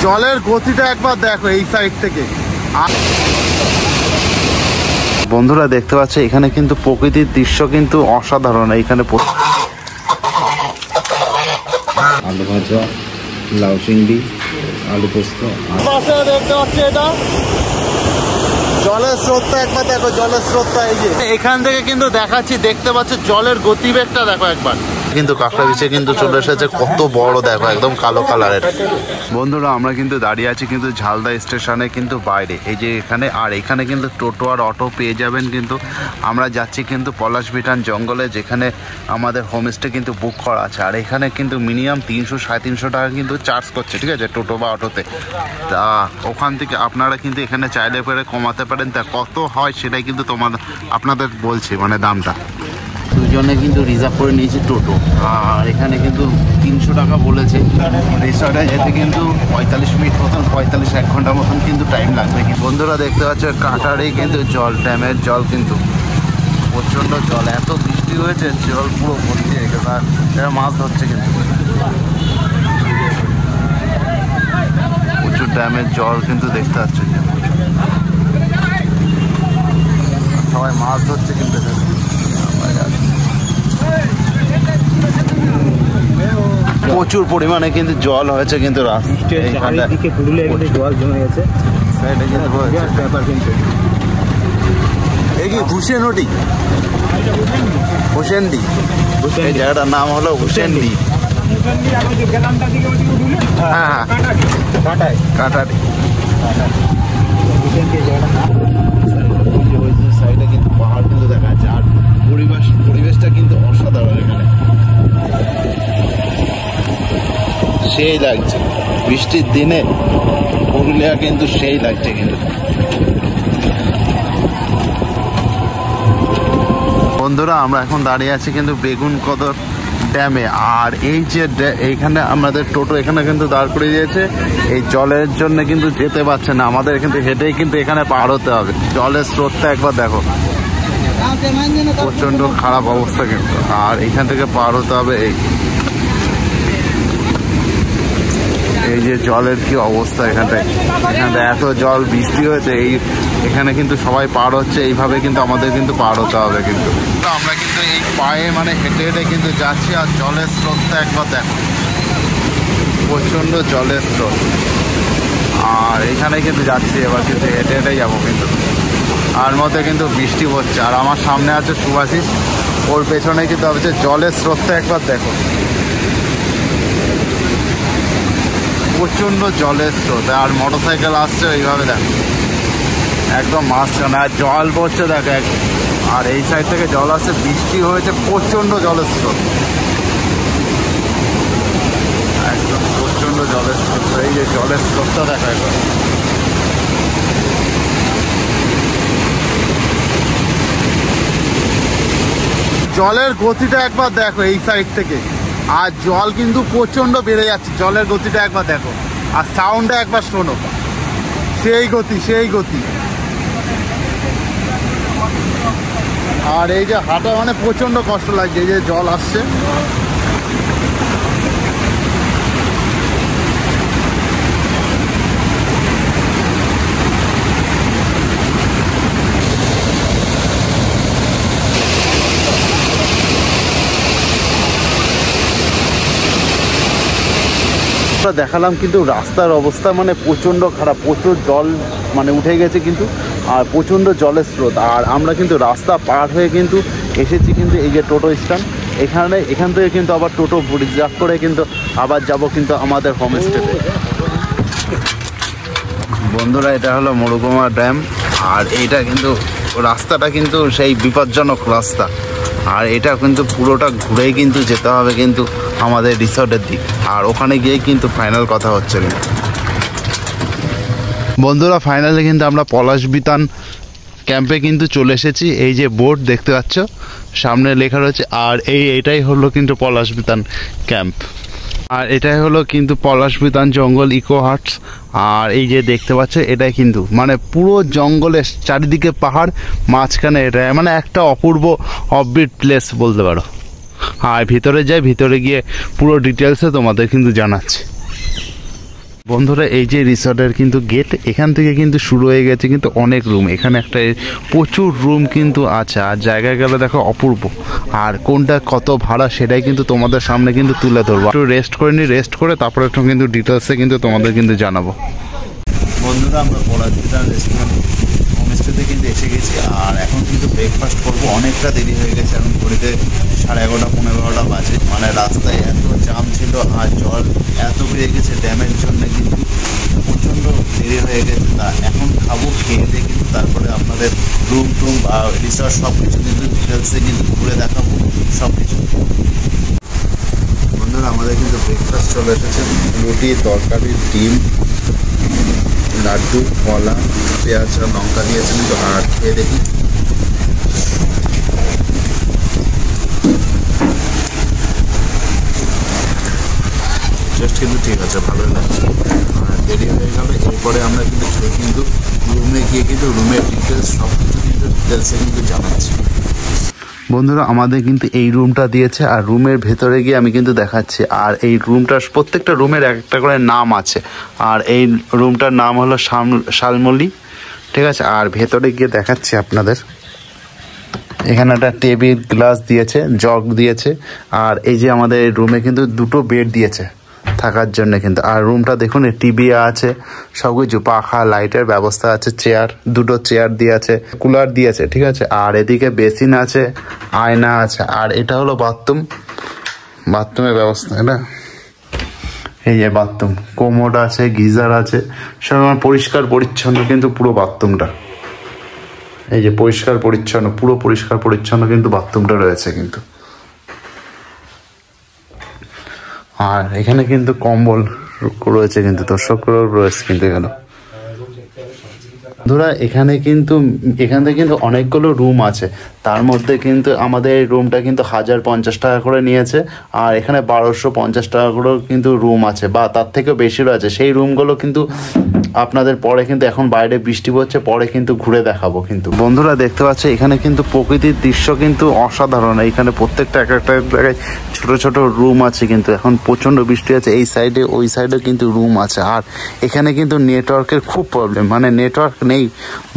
জলের গতিটা একবার দেখো এই সাইড থেকে। বন্ধুরা দেখতে পাচ্ছ এখানে কিন্তু প্রকৃতির দৃশ্য কিন্তু অসাধারণ। এইখানে আলু ভাজা, লাউ চিংড়ি, আলু পোস্ত। দেখতে পাচ্ছি এটা জলের স্রোতটা একবার দেখো, জলের স্রোতটা এই যে এখান থেকে কিন্তু দেখাচ্ছি, দেখতে পাচ্ছ জলের গতিবেগটা দেখো একবার। কিন্তু কাঁকড়া বিছে কিন্তু চলে এসেছে, কত বড় দেখো, একদম কালো কালারের। বন্ধুরা আমরা কিন্তু দাঁড়িয়ে আছি কিন্তু ঝালদা স্টেশনে কিন্তু বাইরে, এই যে এখানে। আর এখানে কিন্তু টোটো আর অটো পেয়ে যাবেন। কিন্তু আমরা যাচ্ছি কিন্তু পলাশবিতান জঙ্গলে, যেখানে আমাদের হোমস্টে কিন্তু বুক করা আছে। আর এখানে কিন্তু মিনিমাম 300-350 টাকা কিন্তু চার্জ করছে, ঠিক আছে, টোটো বা অটোতে। তা ওখান থেকে আপনারা কিন্তু এখানে চাইলে পরে কমাতে পারেন। তা কত হয় সেটাই কিন্তু আপনাদের বলছি, মানে দামটা। দুজনে কিন্তু রিজার্ভ করে নিয়েছি টোটো। আর এখানে কিন্তু 300 টাকা বলেছে। রিসর্টে যেতে কিন্তু 45 মিনিট মতন, 45-1 ঘন্টা মতন কিন্তু টাইম লাগবে। বন্ধুরা দেখতে পাচ্ছ কাটারেই কিন্তু জল, ড্যামের জল কিন্তু প্রচণ্ড জল। এত বৃষ্টি হয়েছে জল পুরো ভর্তি হয়ে গেছে। আর এরা মাছ ধরছে কিন্তু প্রচুর ড্যামের জল কিন্তু দেখতে পাচ্ছ, সবাই মাছ ধরছে কিন্তু। প্রচুর পরিমাণে কিন্তু জল হয়েছে কিন্তু জল জমে গেছে। এই কি হুসেনডি, হুসেনডি, এই জায়গাটার নাম হলো হুসেনডি। হ্যাঁ হ্যাঁ, কাটারি। সাইডে কিন্তু পাহাড় কিন্তু দেখা যাচ্ছে। আর পরিবেশটা কিন্তু অসাধারণ। এখানে সেই লাগছে বৃষ্টির দিনে পুরুলিয়া কিন্তু সেই লাগছে কিন্তু। বন্ধুরা আমরা এখন দাঁড়িয়ে আছি কিন্তু বেগুনকদর ড্যামে। আর এই যে এইখানে আমাদের টোটো এখানে কিন্তু দাঁড় করিয়ে দিয়েছে, এই জলের জন্য কিন্তু যেতে পারছে না। আমাদের কিন্তু হেঁটেই কিন্তু এখানে পার হতে হবে। জলের স্রোতটা একবার দেখো, প্রচন্ড খারাপ অবস্থা কিন্তু। আর এখান থেকে পার হতে হবে। এই যে জলের কি অবস্থা এখানটায় এত জল, বৃষ্টি হয়েছে। এখানে কিন্তু সবাই পার হচ্ছে, এইভাবে কিন্তু আমাদের কিন্তু পার হতে হবে কিন্তু। আমরা কিন্তু এই পায়ে মানে হেঁটে হেঁটে কিন্তু যাচ্ছি। আর জলের স্রোতটা একবার দেখো, প্রচন্ড জলের স্রোত। আর এখানে কিন্তু যাচ্ছি, এবার কিন্তু হেঁটে হেঁটে যাবো কিন্তু। আর মধ্যে কিন্তু বৃষ্টি হচ্ছে। আর আমার সামনে আছে সুভাষিস, ওর পেছনে কিন্তু হচ্ছে জলের স্রোতটা একবার দেখো, প্রচন্ড জলের স্রোত। আর মোটরসাইকেল আসছে এইভাবে দেখো, একদম মাঝখানে। আর জল পড়ছে দেখো, আর এই সাইড থেকে জল আসছে, বৃষ্টি হয়েছে, প্রচন্ড জলের স্রোত, একদম প্রচন্ড জলের স্রোত। এই যে জলের স্রোতটা দেখা একবার। জলের গতিটা একবার দেখো এই সাইড থেকে। আর জল কিন্তু প্রচন্ড বেড়ে যাচ্ছে, জলের গতিটা একবার দেখো। আর সাউন্ডটা একবার শোনো, সেই গতি, সেই গতি। আর এই যে হাঁটা মানে প্রচন্ড কষ্ট লাগছে, এই যে জল আসছে। দেখালাম কিন্তু রাস্তার অবস্থা মানে প্রচণ্ড খারাপ, প্রচুর জল মানে উঠে গেছে কিন্তু। আর প্রচণ্ড জলের স্রোত। আর আমরা কিন্তু রাস্তা পার হয়ে কিন্তু এসেছি কিন্তু এই যে টোটো স্ট্যান্ড। এখান থেকে কিন্তু আবার টোটো রিজার্ভ করে কিন্তু আবার যাব কিন্তু আমাদের হোমস্টেতে। বন্ধুরা এটা হলো মরুকুমা ড্যাম। আর এইটা কিন্তু রাস্তাটা কিন্তু সেই বিপজ্জনক রাস্তা। আর এটা কিন্তু পুরোটা ঘুরেই কিন্তু যেতে হবে কিন্তু আমাদের রিসর্টের দিক। আর ওখানে গিয়ে কিন্তু ফাইনাল কথা হচ্ছে। বন্ধুরা ফাইনালি কিন্তু আমরা পলাশবিতান ক্যাম্পে কিন্তু চলে এসেছি। এই যে বোর্ড দেখতে পাচ্ছ সামনে লেখা রয়েছে। আর এইটাই হলো কিন্তু পলাশবিতান ক্যাম্প। আর এটাই হলো কিন্তু পলাশবিতান জঙ্গল ইকো হাটস। আর এই যে দেখতে পাচ্ছ এটাই কিন্তু মানে পুরো জঙ্গলের চারিদিকে পাহাড়, মাঝখানে এটা মানে একটা অপূর্ব অফবিট প্লেস বলতে পারো। আর ভিতরে যাই, ভিতরে গিয়ে পুরো ডিটেলসে তোমাদের কিন্তু জানাচ্ছি। বন্ধুরা এই যে রিসর্টের কিন্তু গেট, এখান থেকে কিন্তু শুরু হয়ে গেছে কিন্তু অনেক রুম। এখানে একটা প্রচুর রুম কিন্তু আছে, আর জায়গায় গেলে দেখো অপূর্ব। আর কোনটা কত ভাড়া সেটাই কিন্তু তোমাদের সামনে কিন্তু তুলে ধরবো। একটু রেস্ট করে নি, রেস্ট করে তারপরে একটু কিন্তু ডিটেলসে কিন্তু তোমাদের কিন্তু জানাবো। বন্ধুরা আমরা পলাশবিতা রেস্টুরেন্ট হোমস্টেতে কিন্তু এসে গেছি, আর এখন কিন্তু ব্রেকফাস্ট করবো। অনেকটা দেরি হয়ে গেছে, এখন ঘড়িতে 11:30 11:15 বাজে। মানে রাস্তায় এত জাম ছিল আর জল এত বেড়ে গেছে ড্যামের জন্য, কিন্তু প্রচণ্ড দেরি হয়ে গেছে। তা এখন খাবো, খেয়ে দিয়ে কিন্তু তারপরে আপনাদের রুম টুম বা রিসর্ট সব কিছু কিন্তু ডিটেলসে কিন্তু ঘুরে দেখাবো সব কিছু। বন্ধুরা আমাদের কিন্তু ব্রেকফাস্ট চলে এসেছে, রুটি, তরকারি, ডিম, লাড্ডু, কলা, পেঁয়াজ আর লঙ্কা দিয়েছেন। তো আর খেয়ে দেখি। জাস্ট কিন্তু ঠিক আছে, ভালোই লাগছে। আর দেরি হয়ে গেল, এরপরে আমরা কিন্তু রুমে গিয়ে কিন্তু রুমের ডিটেলস সব কিছু কিন্তু ডিটেলসে কিন্তু জানাচ্ছি। বন্ধুরা আমাদের কিন্তু এই রুমটা দিয়েছে, আর রুমের ভেতরে গিয়ে আমি কিন্তু দেখাচ্ছি। আর এই রুমটার প্রত্যেকটা রুমের একটা করে নাম আছে, আর এই রুমটার নাম হলো শালমলি, ঠিক আছে। আর ভেতরে গিয়ে দেখাচ্ছি আপনাদের। এখানে একটা টেবিল, গ্লাস দিয়েছে, জগ দিয়েছে। আর এই যে আমাদের এই রুমে কিন্তু 2টো বেড দিয়েছে থাকার জন্য কিন্তু। আর রুমটা দেখুন, টিভি আছে, সব কিছু, পাখা, লাইটের ব্যবস্থা আছে, চেয়ার, 2টো চেয়ার দিয়েছে, কুলার দিয়েছে, ঠিক আছে। আর এদিকে বেসিন আছে, আয়না আছে। আর এটা হলো বাথরুমের ব্যবস্থা। এটা এই যে বাথরুম, কোমোড আছে, গিজার আছে, সব পরিষ্কার পরিচ্ছন্ন কিন্তু পুরো বাথরুমটা। এই যে পরিষ্কার পরিচ্ছন্ন, পুরো পরিষ্কার পরিচ্ছন্ন কিন্তু বাথরুমটা রয়েছে কিন্তু। আর এখানে কিন্তু কম্বল রয়েছে কিন্তু, দর্শকরাও রয়েছে কিন্তু এখানে। বন্ধুরা এখান থেকে কিন্তু অনেকগুলো রুম আছে, তার মধ্যে কিন্তু আমাদের এই রুমটা কিন্তু 1050 টাকা করে নিয়েছে। আর এখানে 1250 টাকা করেও কিন্তু রুম আছে, বা তার থেকেও বেশিরও আছে। সেই রুমগুলো কিন্তু আপনাদের পরে কিন্তু, এখন বাইরে বৃষ্টি পড়ছে, পরে কিন্তু ঘুরে দেখাবো কিন্তু। বন্ধুরা দেখতে পাচ্ছ এখানে কিন্তু প্রকৃতির দৃশ্য কিন্তু অসাধারণ। এখানে প্রত্যেকটা এক একটা জায়গায় ছোট ছোট রুম আছে কিন্তু। এখন প্রচণ্ড বৃষ্টি আছে, এই সাইডে ওই সাইডে কিন্তু রুম আছে। আর এখানে কিন্তু নেটওয়ার্কের খুব প্রবলেম, মানে নেটওয়ার্ক নেই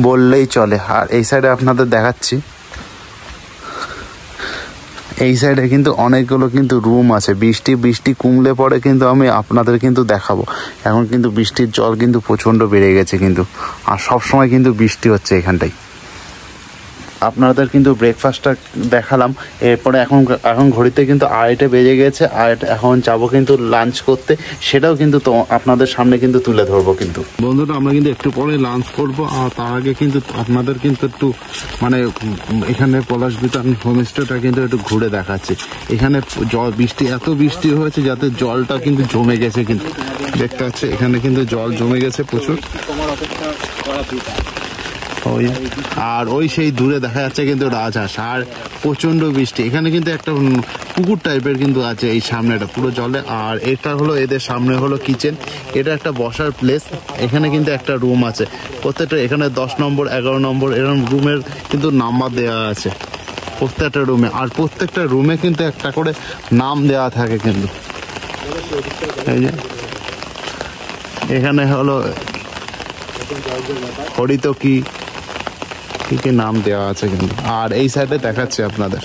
বললেই চলে। আর এই সাইডে আপনাদের দেখাচ্ছি, এই সাইডে কিন্তু অনেকগুলো কিন্তু রুম আছে। বৃষ্টি কমলে পরে কিন্তু আমি আপনাদের কিন্তু দেখাবো। এখন কিন্তু বৃষ্টির জল কিন্তু প্রচণ্ড বেড়ে গেছে কিন্তু, আর সব সময় কিন্তু বৃষ্টি হচ্ছে এখানটায়। আপনাদের কিন্তু ব্রেকফাস্টটা দেখালাম। এরপরে এখন ঘড়িতে কিন্তু 2:30 বেজে গেছে। আর এখন যাবো কিন্তু লাঞ্চ করতে, সেটাও কিন্তু তো আপনাদের সামনে কিন্তু তুলে ধরবো কিন্তু। বন্ধুরা আমরা কিন্তু একটু পরে লাঞ্চ করবো, আর তার আগে কিন্তু আপনাদের কিন্তু একটু মানে এখানে পলাশবিতা হোমস্টেটা কিন্তু একটু ঘুরে দেখাচ্ছি। এখানে এত বৃষ্টি হয়েছে যাতে জলটা কিন্তু জমে গেছে কিন্তু, দেখতে পাচ্ছে এখানে কিন্তু জল জমে গেছে প্রচুর। আর ওই সেই দূরে দেখা যাচ্ছে কিন্তু রাজহাঁস। আর প্রচন্ড বৃষ্টি, এখানে কিন্তু একটা পুকুর টাইপের কিন্তু আছে এই সামনেটা পুরো জলে। আর এটা হলো এদের সামনে হলো কিচেন, এটা একটা বসার প্লেস। এখানে কিন্তু একটা রুম আছে, প্রত্যেকটা এখানে 10 নম্বর 11 নম্বর এরকম রুমের কিন্তু নাম্বার দেওয়া আছে প্রত্যেকটা রুমে। আর প্রত্যেকটা রুমে কিন্তু একটা করে নাম দেওয়া থাকে কিন্তু। এই যে এখানে হলো হরিতকি কি নাম দেওয়া আছে কিন্তু। আর এই সাইডে দেখাচ্ছি আপনাদের,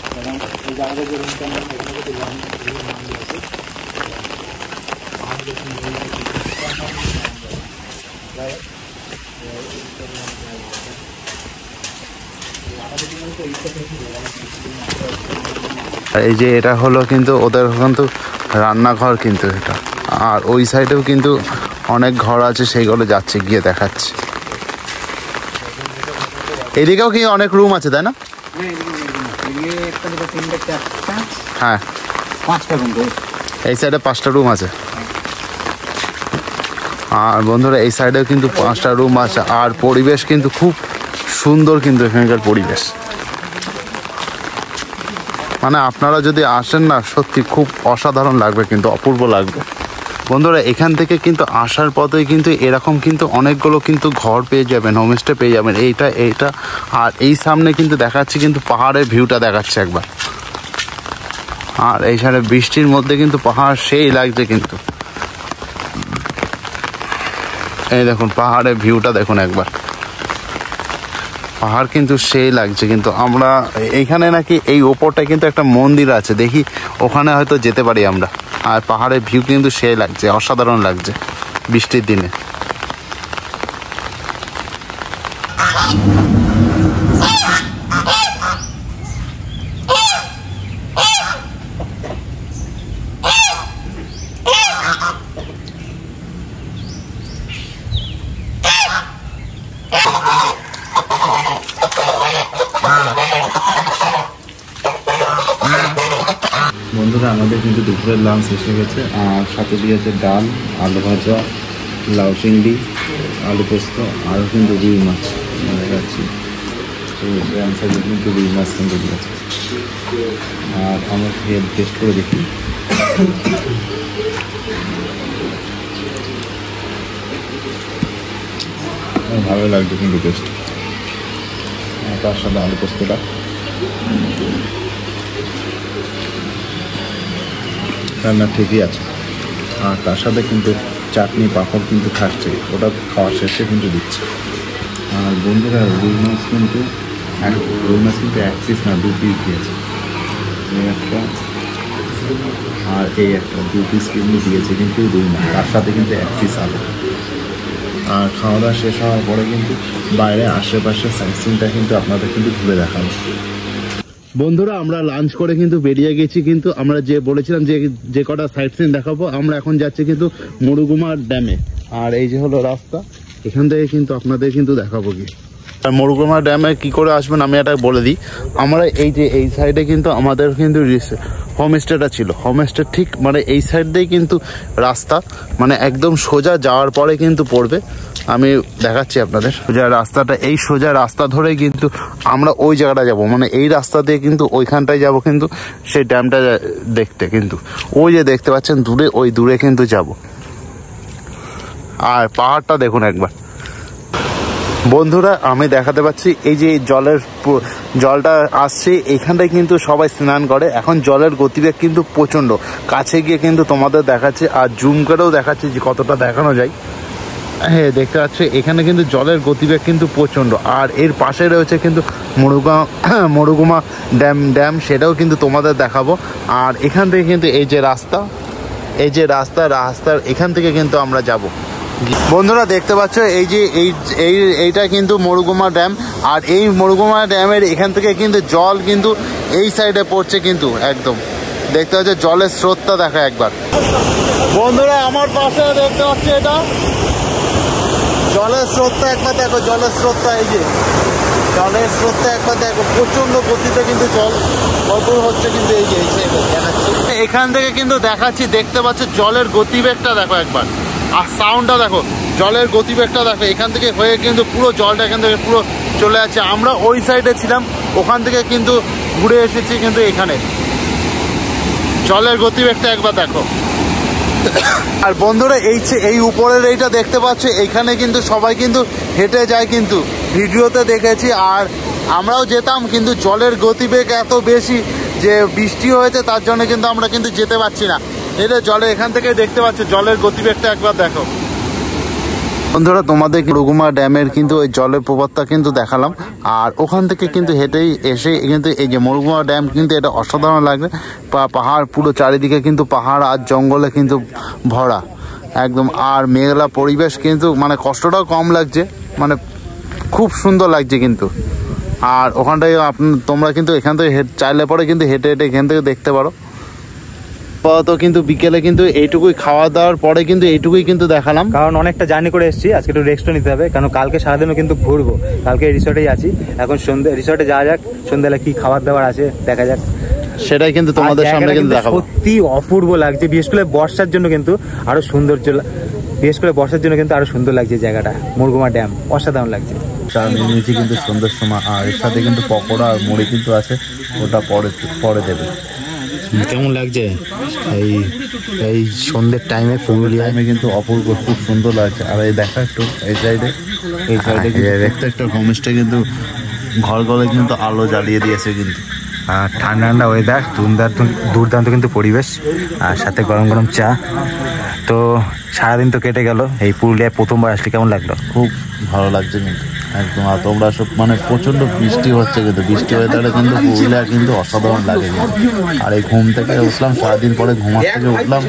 এই যে এটা হলো কিন্তু ওদের কিন্তু রান্নাঘর কিন্তু এটা। আর ওই সাইডেও কিন্তু অনেক ঘর আছে, সেইগুলো যাচ্ছে গিয়ে দেখাচ্ছে। এদিকেও কি অনেক রুম আছে তাই না? হ্যাঁ, এই সাইডে 5টা রুম আছে। আর বন্ধুরা এই সাইডেও কিন্তু 5টা রুম আছে। আর পরিবেশ কিন্তু খুব সুন্দর কিন্তু এখানকার পরিবেশ, মানে আপনারা যদি আসেন না সত্যি খুব অসাধারণ লাগবে কিন্তু, অপূর্ব লাগবে। বন্ধুরা এখান থেকে কিন্তু আসার পথে কিন্তু এরকম কিন্তু অনেকগুলো কিন্তু ঘর পেয়ে যাবেন, হোমস্টে পেয়ে যাবেন, এইটা। আর এই সামনে কিন্তু দেখাচ্ছি কিন্তু পাহাড়ের ভিউটা দেখাচ্ছে একবার। আর এই সাইডে বৃষ্টির মধ্যে কিন্তু পাহাড় সেই লাগছে কিন্তু। এই দেখুন পাহাড়ের ভিউটা দেখুন একবার, পাহাড় কিন্তু সেই লাগছে। কিন্তু আমরা এইখানে নাকি এই ওপরটা কিন্তু একটা মন্দির আছে, দেখি ওখানে হয়তো যেতে পারি আমরা। আর পাহাড়ের ভিউ কিন্তু সেই লাগছে, অসাধারণ লাগছে বৃষ্টির দিনে। বন্ধুরা আমাদের কিন্তু দুপুরের লাঞ্চ এসে গেছে, আর সাথে দিয়েছে ডাল, আলু ভাজা, লাউ চিংড়ি, আলু পোস্ত, আরও কিন্তু রুই মাছ দেখাচ্ছি। তো কিন্তু রুই মাছ কিন্তু দিয়েছে। আর আমরা খেয়ে টেস্ট করে দেখি। ভালো লাগছে কিন্তু টেস্ট, তার সাথে আলু পোস্তটা রান্না ঠিকই আছে। আর তার সাথে কিন্তু চাটনি পাঁপড় কিন্তু থাকছে, ওটা খাওয়া শেষে কিন্তু দিচ্ছে। আর বন্ধুরা রুই মাছ কিন্তু এক পিস না 2 পিস দিয়েছে, এই একটা আর এই একটা 2 পিস কিন্তু দিয়েছে কিন্তু রুই মাছ, তার সাথে কিন্তু 1 পিস আলু। আর খাওয়া দাওয়া শেষ হওয়ার পরে কিন্তু বাইরে আশেপাশে সাইট সিনটা কিন্তু আপনাদের কিন্তু ঘুরে দেখাবো। বন্ধুরা আমরা লাঞ্চ করে কিন্তু বেরিয়ে গেছি, কিন্তু আমরা যে বলেছিলাম যে কটা সাইট সিন দেখাবো, আমরা এখন যাচ্ছি কিন্তু মরুগুমা ড্যামে। আর এই যে হলো রাস্তা, এখান থেকে কিন্তু আপনাদের কিন্তু দেখাবো কি। আর মরুগুমা ড্যামে কি করে আসবেন আমি এটা বলে দিই। আমরা এই সাইডে কিন্তু আমাদের কিন্তু হোমস্টেটা ছিল, হোমস্টে ঠিক মানে এই সাইড দিয়েই কিন্তু রাস্তা, মানে একদম সোজা যাওয়ার পরে কিন্তু পড়বে। আমি দেখাচ্ছি আপনাদের সোজা রাস্তাটা, এই সোজা রাস্তা ধরেই কিন্তু আমরা ওই জায়গাটা যাব, মানে এই রাস্তা দিয়ে কিন্তু ওইখানটায় যাব কিন্তু সেই ড্যামটা দেখতে। কিন্তু ওই যে দেখতে পাচ্ছেন দূরে, ওই দূরে কিন্তু যাব। আর পাহাড়টা দেখুন একবার। বন্ধুরা আমি দেখাতে পাচ্ছি এই যে জলটা আসছে, এইখানটায় কিন্তু সবাই স্নান করে। এখন জলের গতিবেগ কিন্তু প্রচণ্ড, কাছে গিয়ে কিন্তু তোমাদের দেখাচ্ছি আর জুম করেও দেখাচ্ছি যে কতটা দেখানো যায়। হ্যাঁ দেখতে পাচ্ছি এখানে কিন্তু জলের গতিবেগ কিন্তু প্রচণ্ড। আর এর পাশে রয়েছে কিন্তু মরুগুমা ড্যাম, সেটাও কিন্তু তোমাদের দেখাবো। আর এখান থেকে কিন্তু এই যে রাস্তার এখান থেকে কিন্তু আমরা যাব। বন্ধুরা দেখতে পাচ্ছ এই যে এইটা কিন্তু মরুগুমা ড্যাম। আর এই মরুগুমা ড্যামের এখান থেকে কিন্তু জল কিন্তু এই সাইডে পড়ছে কিন্তু একদম। দেখতে পাচ্ছ জলের স্রোতটা দেখা একবার। বন্ধুরা আমার পাশে দেখতে পাচ্ছ এটা জলের স্রোতটা একবার দেখো, জলের স্রোতটা এই যে জলের স্রোতটা একবার দেখো, প্রচন্ড গতিতে কিন্তু জল কত হচ্ছে কিন্তু এই যে দেখাচ্ছি। এখান থেকে কিন্তু দেখাচ্ছি, দেখতে পাচ্ছ জলের গতিবেগটা দেখো একবার, আর সাউন্ডটা দেখো, জলের গতিবেগটা দেখো। এখান থেকে হয়ে কিন্তু পুরো জলটা এখান থেকে পুরো চলে যাচ্ছে। আমরা ওই সাইডে ছিলাম, ওখান থেকে কিন্তু ঘুরে এসেছি কিন্তু এখানে। জলের গতিবেগটা একবার দেখো। আর বন্ধুরা এই উপরের এইটা দেখতে পাচ্ছ, এইখানে কিন্তু সবাই কিন্তু হেঁটে যায়, কিন্তু ভিডিওতে দেখেছি। আর আমরাও যেতাম, কিন্তু জলের গতিবেগ এত বেশি যে বৃষ্টি হয়েছে, তার জন্য কিন্তু আমরা কিন্তু যেতে পারছি না। এটা জলে এখান থেকে দেখতে পাচ্ছ জলের গতিবেগটা একবার দেখো। বন্ধুরা তোমাদের মরুগুমা ড্যামের কিন্তু ওই জলের প্রপাতটা কিন্তু দেখালাম। আর ওখান থেকে কিন্তু হেঁটেই এসে কিন্তু এই যে মরুগুমা ড্যাম কিন্তু এটা অসাধারণ লাগে। পাহাড় পুরো চারিদিকে কিন্তু পাহাড় আর জঙ্গলে কিন্তু ভরা একদম। আর মেঘলা পরিবেশ কিন্তু, মানে কষ্টটাও কম লাগছে, মানে খুব সুন্দর লাগছে কিন্তু। আর ওখানটায় তোমরা কিন্তু এখান থেকে চাইলে পরে কিন্তু হেঁটে এখান থেকে দেখতে পারো। তো কিন্তু বিকেলে কিন্তু এইটুকুই খাওয়া দাওয়ার পরে কিন্তু এইটুকুই কিন্তু দেখালাম, কারণ অনেকটা জার্নি করে এসেছি। আজকে একটু রেস্টও নিতে হবে, কারণ কালকে সারাদিনও কিন্তু ঘুরবো। কালকে রিসর্টেই আছি, এখন সন্ধ্যে রিসর্টে যাওয়া যাক, সন্ধ্যাবেলা কি খাবার দাবার আছে দেখা যাক, সেটাই কিন্তু তোমাদের সামনে কিন্তু দেখাবো। সত্যি অপূর্ব লাগছে, বিশেষ করে বর্ষার জন্য কিন্তু আরো সৌন্দর্য, বিশেষ করে বর্ষার জন্য কিন্তু আরো সুন্দর লাগছে জায়গাটা। মরুগুমা ড্যাম অসাধারণ লাগছে। চা নিয়েছি কিন্তু সন্ধ্যের সময়, আর এর সাথে কিন্তু পকোড়া আর মুড়ি কিন্তু আছে, ওটা পরে দেবে। কেমন লাগছে এই সন্ধ্যের টাইমে পুরুলিয়ায় কিন্তু অপূর্ব, খুব সুন্দর লাগছে। আর এই দেখা একটু এই সাইডে দেখতে একটা হোমস্টে কিন্তু ঘর ঘরে কিন্তু আলো জ্বালিয়ে দিয়েছে কিন্তু। আর ঠান্ডা ঠান্ডা ওয়েদার, দুর্দান্ত কিন্তু পরিবেশ, আর সাথে গরম গরম চা। তো সারাদিন তো কেটে গেল, এই পুরুলিয়ায় প্রথমবার আসলে কেমন লাগলো? খুব ভালো লাগছে কিন্তু একদম। আর তোমরা সব মানে প্রচণ্ড বৃষ্টি হচ্ছে, কিন্তু বৃষ্টি ওয়েদারে কিন্তু পুরুলিয়া কিন্তু অসাধারণ লাগে। আর এই ঘুম থেকে উঠলাম, সারাদিন পরে ঘুমার থেকে উঠলাম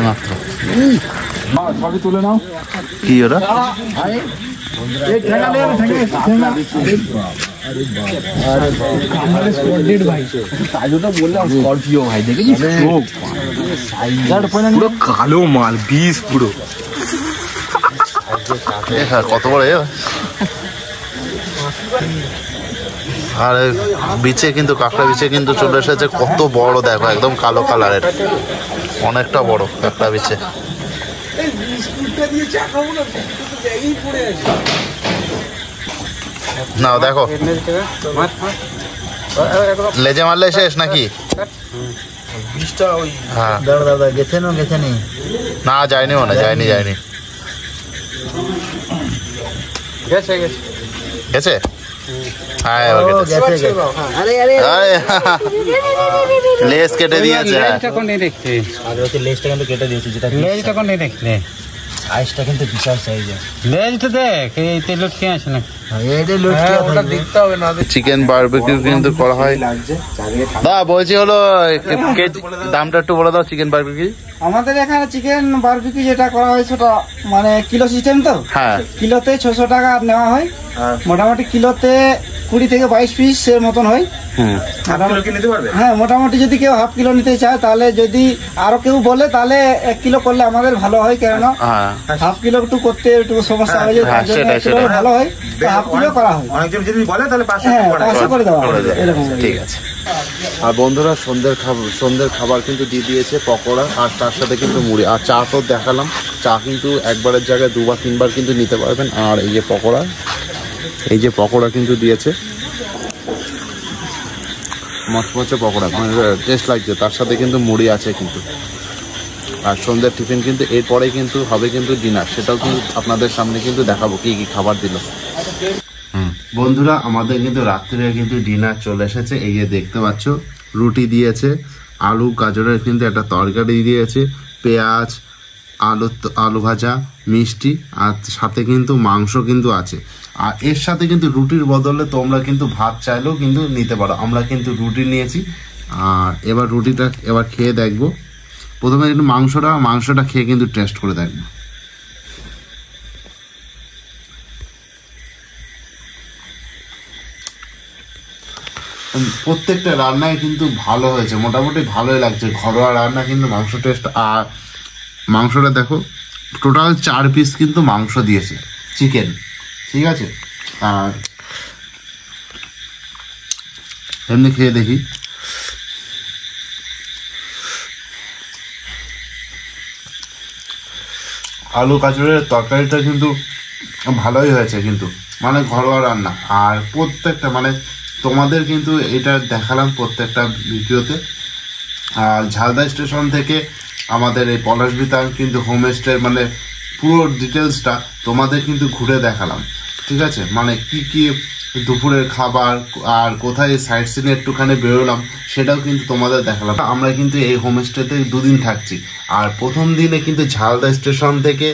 মাত্র। তুলে নাও কি ওরা কালো মাল বিষ পুরো। কত বড়। আর বিচে কিন্তু কাঁকড়া বিচে কিন্তু চলে এসেছে, কত বড় দেখো, একদম কালো কালারের, অনেকটা বড় কাঁকড়া বিচে। না দেখো লেজে মারলে শেষ নাকি? হ্যাঁ না যায়নি, মনে যায়নি গেছে। হ্যাঁ লেজ কেটে দিয়েছে। লেজটা কিন্তু কেটে দিয়েছে, যেটা লেজটা কোন দেখলে সাইজটা কিন্তু বিশাল সাইজের। লেজটা দেখ, এই তেল লটকে আছে না, এটা লটকে ওটা দেখতে হবে না। চিকেন বারবিকিউ কিন্তু করা হয়। দা বলছি হলো দামটা একটু বলে দাও চিকেন বারবিকিউ। আমাদের এখানে চিকেন বারবিকিউ যেটা করা হয় সেটা মানে কিলো সিস্টেম, তো হ্যাঁ কিলোতে 600 টাকা নেওয়া হয়। মোটামুটি কিলোতে 20 থেকে 22 পিস এর মতন হয়। হ্যাঁ মোটামুটি যদি কেউ হাফ কিলো নিতে চায়, তাহলে যদি আরো কেউ বলে তাহলে 1 কিলো করলে আমাদের ভালো হয়, কেননা হাফ কিলো একটু করতে একটু সমস্যা হয়ে যায়, ভালো হয় হাফ কিলো করা হয়। অনেকজন যদি বলে তাহলে 500 করে দেওয়া হয়, এরকম। ঠিক আছে। আর বন্ধুরা সন্ধ্যের খাবার কিন্তু দিয়ে দিয়েছে পকোড়া, আর তার সাথে কিন্তু মুড়ি আর চা তো দেখালাম। চা কিন্তু একবারের জায়গায় 2 বা 3 বার কিন্তু নিতে পারবেন। আর এই যে পকোড়া কিন্তু দিয়েছে, মচমচে পকোড়া, মানে টেস্ট লাগছে। তার সাথে কিন্তু মুড়ি আছে কিন্তু। আর সন্ধ্যের টিফিন কিন্তু এরপরেই কিন্তু হবে কিন্তু ডিনার, সেটাও কিন্তু আপনাদের সামনে কিন্তু দেখাবো কি কি খাবার দিল। বন্ধুরা আমাদের কিন্তু রাত্রে কিন্তু ডিনার চলে এসেছে। এই যে দেখতে পাচ্ছ, রুটি দিয়েছে, আলু গাজরের কিন্তু একটা তরকারি দিয়েছে, পেঁয়াজ, আলু ভাজা, মিষ্টি, আর সাথে কিন্তু মাংস কিন্তু আছে। আর এর সাথে কিন্তু রুটির বদলে তোমরা কিন্তু ভাত চাইলেও কিন্তু নিতে পারো। আমরা কিন্তু রুটি নিয়েছি। আর এবার রুটিটা এবার খেয়ে দেখবো। প্রথমে কিন্তু মাংসটা খেয়ে কিন্তু টেস্ট করে দেখবো। প্রত্যেকটা রান্নায় কিন্তু ভালো হয়েছে, মোটামুটি ভালোই লাগছে। ঘরোয়া রান্না কিন্তু মাংস টেস্ট। আর মাংসটা দেখো, টোটাল 4 পিস কিন্তু মাংস দিয়েছে চিকেন, ঠিক আছে। আর এমনি খেয়ে দেখি। আলু গাজরের তরকারিটা কিন্তু ভালোই হয়েছে কিন্তু, মানে ঘরোয়া রান্না। আর প্রত্যেকটা মানে তোমাদের কিন্তু এটা দেখালাম প্রত্যেকটা ভিডিওতে। আর ঝালদা স্টেশন থেকে আমাদের এই পলাশবিতান কিন্তু হোমস্টে মানে পুরো ডিটেলসটা তোমাদের কিন্তু ঘুরে দেখালাম, ঠিক আছে। মানে কি কি দুপুরের খাবার আর কোথায় সাইট সিনে একটুখানি বেরোলাম সেটাও কিন্তু তোমাদের দেখালাম। আমরা কিন্তু এই হোমস্টেতে 2 দিন থাকছি। আর প্রথম দিনে কিন্তু ঝালদা স্টেশন থেকে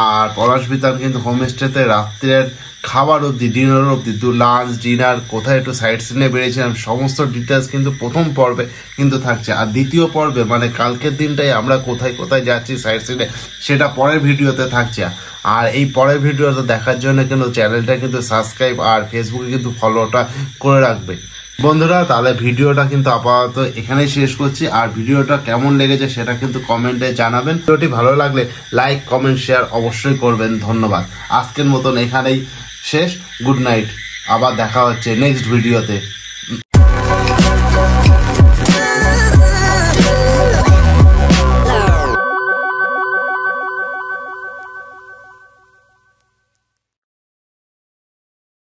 আর পলাশবিতান কিন্তু হোমস্টেতে রাত্রের খাবার অবধি, ডিনার অবধি, লাঞ্চ ডিনার কোথায় একটু সাইট সিনে বেরিয়েছিলাম সমস্ত ডিটেলস কিন্তু প্রথম পর্বে কিন্তু থাকছে। আর দ্বিতীয় পর্বে মানে কালকের দিনটাই আমরা কোথায় কোথায় যাচ্ছি সাইট সিনে সেটা পরের ভিডিওতে থাকছে। আর এই পরের ভিডিওটা দেখার জন্য কিন্তু চ্যানেলটা কিন্তু সাবস্ক্রাইব আর ফেসবুকে কিন্তু ফলোটা করে রাখবে বন্ধুরা। তাহলে ভিডিওটা কিন্তু আপাতত এখানেই শেষ করছি। আর ভিডিওটা কেমন লেগেছে সেটা কিন্তু কমেন্টে জানাবেন। ভিডিওটি ভালো লাগলে লাইক কমেন্ট শেয়ার অবশ্যই করবেন। ধন্যবাদ। আজকের মতন এখানেই শেষ। Good night. আবার দেখা হচ্ছে নেক্সট ভিডিওতে।